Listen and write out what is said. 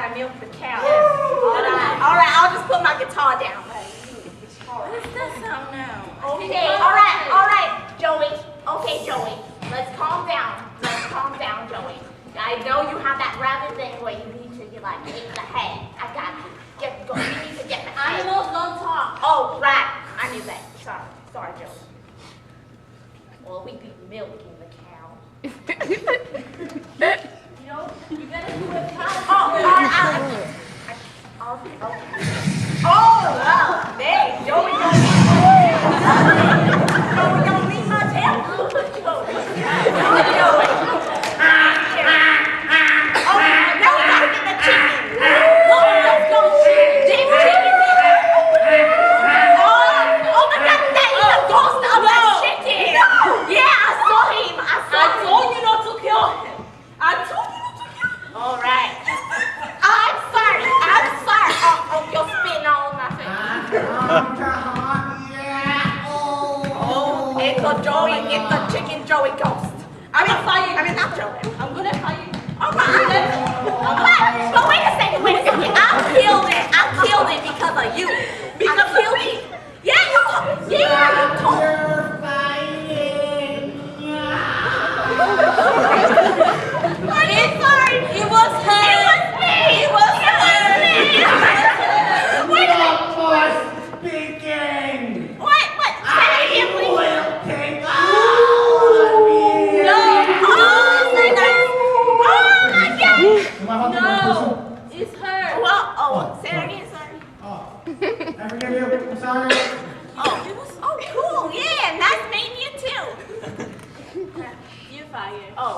gotta milk the cow. All right, I'll just put my guitar down. What's that sound now? Okay, all right, Joey. Okay, Joey, let's calm down. Joey. I know you have that rabbit thing where you need to get the head. I got you. You need to get the head. Animals don't talk. Oh, right. I knew that. Sorry, Joey. Well, we be milking the cow. You better do it fast. Hey, Joey don't need much help. Joey. Now we gotta get the chicken. Let's go. Chicken. Oh my God, that is the ghost of the chicken. Yeah, I saw him. I told you not to kill him. All right. I'm sorry. Oh, you're spitting all in my face. It's the Joey. It's the chicken Joey ghost. I mean, not Joey. I'm gonna fire you. Oh my God. But wait a second. I killed it because of you. Because I killed it. Yeah, you told. I'm sorry. It was her. It was me. Wait a minute. Speaking! What? Say it again, please. Will take all of you! No. Oh my God. No, it's her. Well, say it again, sorry. I forgive you. I'm sorry. Oh, cool. Yeah, nice meeting you too. You're fired. Oh.